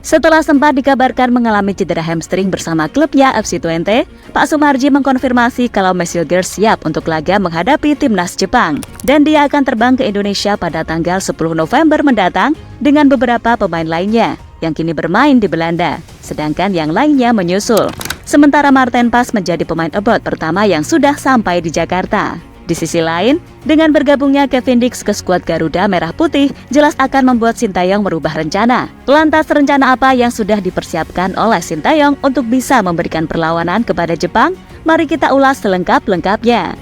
Setelah sempat dikabarkan mengalami cedera hamstring bersama klubnya FC Twente, Pak Sumarji mengkonfirmasi kalau Messilgers siap untuk laga menghadapi timnas Jepang. Dan dia akan terbang ke Indonesia pada tanggal 10 November mendatang dengan beberapa pemain lainnya yang kini bermain di Belanda, sedangkan yang lainnya menyusul. Sementara Marten Pas menjadi pemain abroad pertama yang sudah sampai di Jakarta. Di sisi lain, dengan bergabungnya Kevin Dix ke skuad Garuda Merah Putih, jelas akan membuat Sintayong merubah rencana. Lantas rencana apa yang sudah dipersiapkan oleh Sintayong untuk bisa memberikan perlawanan kepada Jepang? Mari kita ulas selengkap-lengkapnya.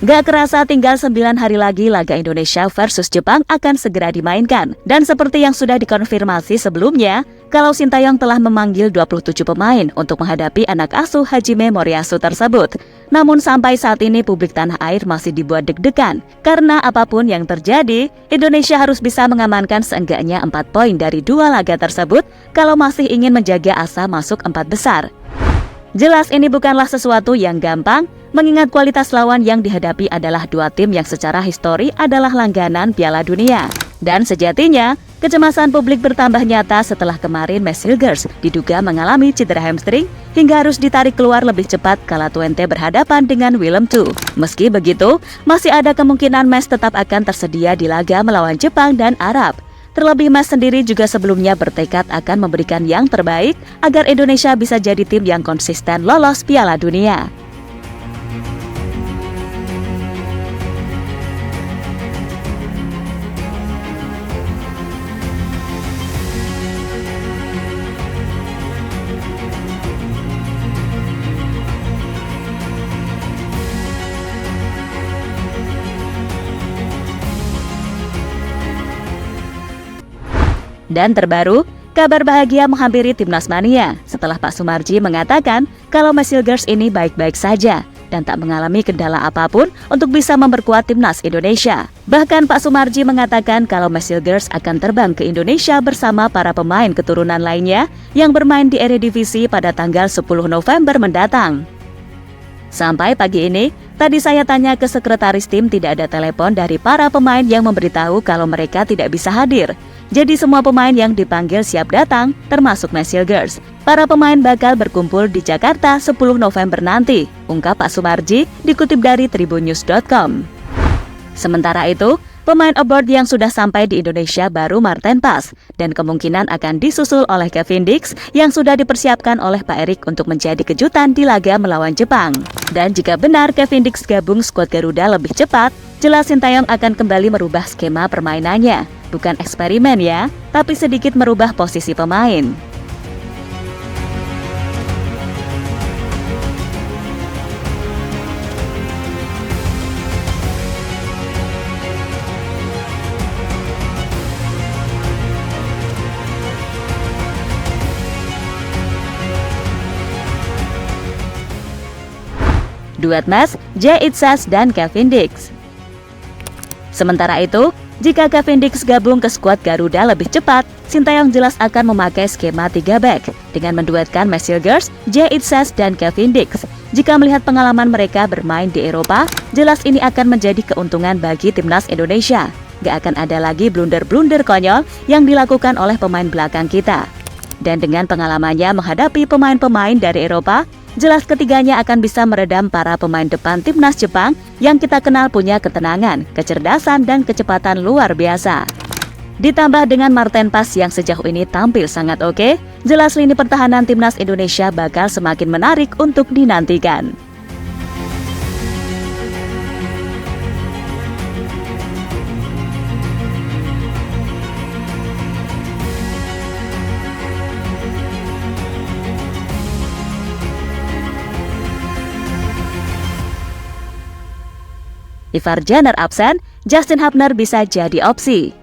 Gak kerasa tinggal 9 hari lagi laga Indonesia versus Jepang akan segera dimainkan. Dan seperti yang sudah dikonfirmasi sebelumnya, kalau Sintayong telah memanggil 27 pemain untuk menghadapi anak asuh Hajime Moriyasu tersebut. Namun sampai saat ini publik tanah air masih dibuat deg-degan. Karena apapun yang terjadi, Indonesia harus bisa mengamankan seenggaknya 4 poin dari 2 laga tersebut kalau masih ingin menjaga asa masuk 4 besar. Jelas ini bukanlah sesuatu yang gampang, mengingat kualitas lawan yang dihadapi adalah 2 tim yang secara histori adalah langganan Piala Dunia. Dan sejatinya, kecemasan publik bertambah nyata setelah kemarin Messilgers diduga mengalami cedera hamstring hingga harus ditarik keluar lebih cepat kala Twente berhadapan dengan Willem II. Meski begitu, masih ada kemungkinan Mes tetap akan tersedia di laga melawan Jepang dan Arab. Terlebih Mas sendiri juga sebelumnya bertekad akan memberikan yang terbaik agar Indonesia bisa jadi tim yang konsisten lolos Piala Dunia. Dan terbaru, kabar bahagia menghampiri Timnas Mania setelah Pak Sumarji mengatakan kalau Messilgers ini baik-baik saja dan tak mengalami kendala apapun untuk bisa memperkuat Timnas Indonesia. Bahkan Pak Sumarji mengatakan kalau Messilgers akan terbang ke Indonesia bersama para pemain keturunan lainnya yang bermain di Eredivisie pada tanggal 10 November mendatang. Sampai pagi ini, tadi saya tanya ke sekretaris tim tidak ada telepon dari para pemain yang memberitahu kalau mereka tidak bisa hadir. Jadi semua pemain yang dipanggil siap datang, termasuk Messilgers. Para pemain bakal berkumpul di Jakarta 10 November nanti, ungkap Pak Sumarji dikutip dari tribunnews.com. Sementara itu, pemain abroad yang sudah sampai di Indonesia baru Marten Pas dan kemungkinan akan disusul oleh Kevin Dix yang sudah dipersiapkan oleh Pak Erik untuk menjadi kejutan di laga melawan Jepang. Dan jika benar Kevin Dix gabung skuad Garuda lebih cepat, jelas Sintayong akan kembali merubah skema permainannya. Bukan eksperimen ya, tapi sedikit merubah posisi pemain. Duet Mes, Jay Itzas dan Kevin Dix. Sementara itu, jika Kevin Dix gabung ke skuad Garuda lebih cepat, Sintayong jelas akan memakai skema 3 back dengan menduetkan Messilgers, Jay Itzas dan Kevin Dix. Jika melihat pengalaman mereka bermain di Eropa, jelas ini akan menjadi keuntungan bagi Timnas Indonesia. Gak akan ada lagi blunder-blunder konyol yang dilakukan oleh pemain belakang kita. Dan dengan pengalamannya menghadapi pemain-pemain dari Eropa, jelas ketiganya akan bisa meredam para pemain depan Timnas Jepang yang kita kenal punya ketenangan, kecerdasan, dan kecepatan luar biasa. Ditambah dengan Marten Pas yang sejauh ini tampil sangat oke, jelas lini pertahanan Timnas Indonesia bakal semakin menarik untuk dinantikan. Ivar Jenner absen, Justin Hubner bisa jadi opsi.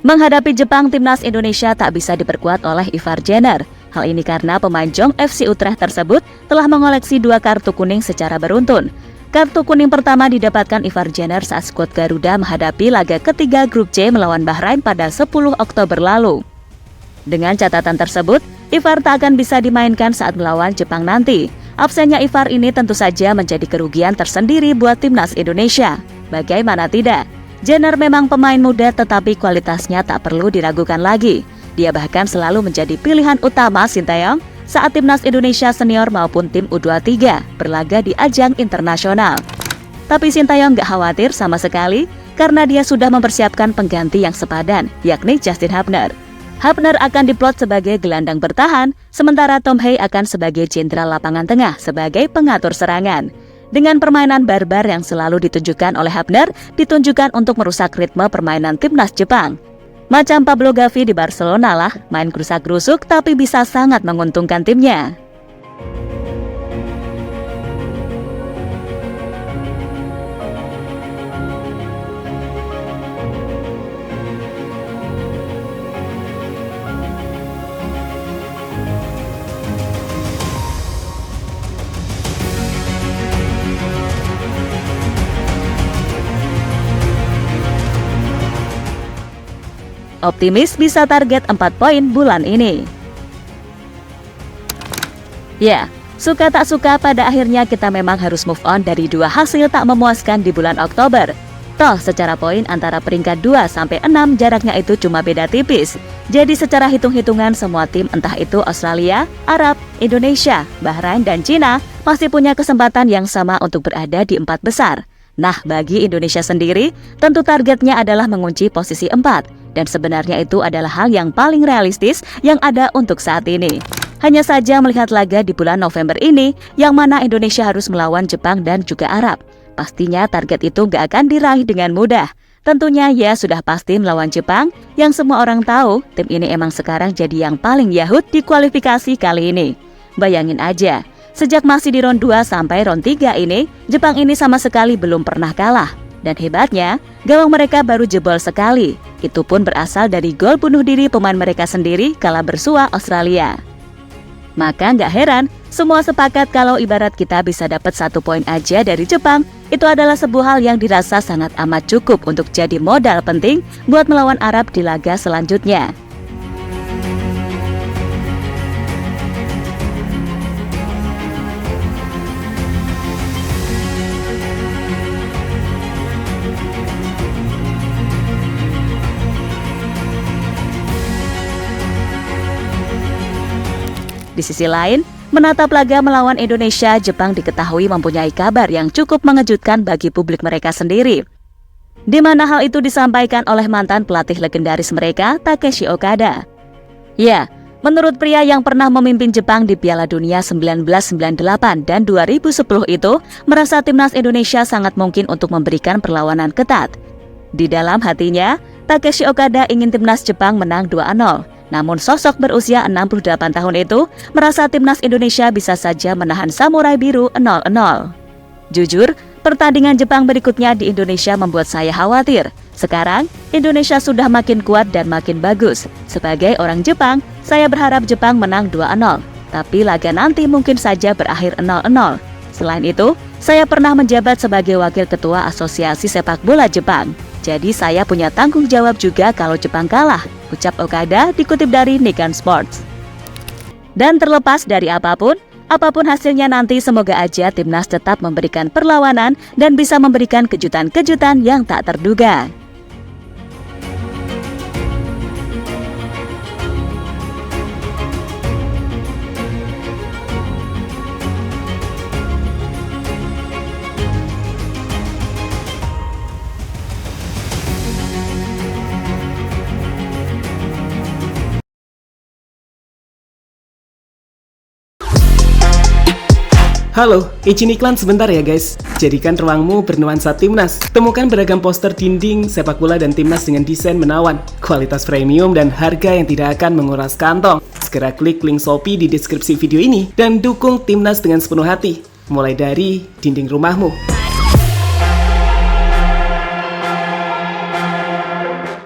Menghadapi Jepang, Timnas Indonesia tak bisa diperkuat oleh Ivar Jenner. Hal ini karena pemain Jong FC Utrecht tersebut telah mengoleksi 2 kartu kuning secara beruntun. Kartu kuning pertama didapatkan Ivar Jenner saat skuad Garuda menghadapi laga ketiga grup C melawan Bahrain pada 10 Oktober lalu. Dengan catatan tersebut, Ivar tak akan bisa dimainkan saat melawan Jepang nanti. Absennya Ivar ini tentu saja menjadi kerugian tersendiri buat timnas Indonesia. Bagaimana tidak? Jenner memang pemain muda tetapi kualitasnya tak perlu diragukan lagi. Dia bahkan selalu menjadi pilihan utama Sinteyong saat timnas Indonesia senior maupun tim U23 berlaga di ajang internasional. Tapi Sinteyong gak khawatir sama sekali karena dia sudah mempersiapkan pengganti yang sepadan, yakni Justin Hubner. Hubner akan diplot sebagai gelandang bertahan, sementara Tom Hay akan sebagai jenderal lapangan tengah sebagai pengatur serangan. Dengan permainan barbar yang selalu ditunjukkan oleh Hubner, ditunjukkan untuk merusak ritme permainan timnas Jepang. Macam Pablo Gavi di Barcelona lah, main gerusak-gerusuk tapi bisa sangat menguntungkan timnya. Optimis bisa target 4 poin bulan ini. Ya, suka tak suka pada akhirnya kita memang harus move on dari 2 hasil tak memuaskan di bulan Oktober. Toh secara poin antara peringkat 2 sampai 6 jaraknya itu cuma beda tipis. Jadi secara hitung-hitungan semua tim entah itu Australia, Arab, Indonesia, Bahrain dan Cina masih punya kesempatan yang sama untuk berada di 4 besar. Nah, bagi Indonesia sendiri, tentu targetnya adalah mengunci posisi 4. Dan sebenarnya itu adalah hal yang paling realistis yang ada untuk saat ini. Hanya saja melihat laga di bulan November ini, yang mana Indonesia harus melawan Jepang dan juga Arab. Pastinya target itu gak akan diraih dengan mudah. Tentunya ya sudah pasti melawan Jepang, yang semua orang tahu tim ini emang sekarang jadi yang paling yahut di kualifikasi kali ini. Bayangin aja, sejak masih di round 2 sampai round 3 ini, Jepang ini sama sekali belum pernah kalah. Dan hebatnya, gawang mereka baru jebol sekali. Itu pun berasal dari gol bunuh diri pemain mereka sendiri kala bersua Australia. Maka nggak heran, semua sepakat kalau ibarat kita bisa dapat 1 poin aja dari Jepang, itu adalah sebuah hal yang dirasa sangat amat cukup untuk jadi modal penting buat melawan Arab di laga selanjutnya. Di sisi lain, menatap laga melawan Indonesia, Jepang diketahui mempunyai kabar yang cukup mengejutkan bagi publik mereka sendiri. Di mana hal itu disampaikan oleh mantan pelatih legendaris mereka, Takeshi Okada. Ya, menurut pria yang pernah memimpin Jepang di Piala Dunia 1998 dan 2010 itu, merasa timnas Indonesia sangat mungkin untuk memberikan perlawanan ketat. Di dalam hatinya, Takeshi Okada ingin timnas Jepang menang 2-0. Namun sosok berusia 68 tahun itu merasa timnas Indonesia bisa saja menahan Samurai Biru 0-0. Jujur, pertandingan Jepang berikutnya di Indonesia membuat saya khawatir. Sekarang, Indonesia sudah makin kuat dan makin bagus. Sebagai orang Jepang, saya berharap Jepang menang 2-0. Tapi laga nanti mungkin saja berakhir 0-0. Selain itu, saya pernah menjabat sebagai Wakil Ketua Asosiasi Sepak Bola Jepang. Jadi saya punya tanggung jawab juga kalau Jepang kalah, ucap Okada dikutip dari Nikkei Sports. Dan terlepas dari apapun hasilnya nanti semoga aja timnas tetap memberikan perlawanan dan bisa memberikan kejutan-kejutan yang tak terduga. Halo, izin iklan sebentar ya guys. Jadikan ruangmu bernuansa timnas. Temukan beragam poster dinding, sepak bola dan timnas dengan desain menawan, kualitas premium dan harga yang tidak akan menguras kantong. Segera klik link Shopee di deskripsi video ini dan dukung timnas dengan sepenuh hati. Mulai dari dinding rumahmu.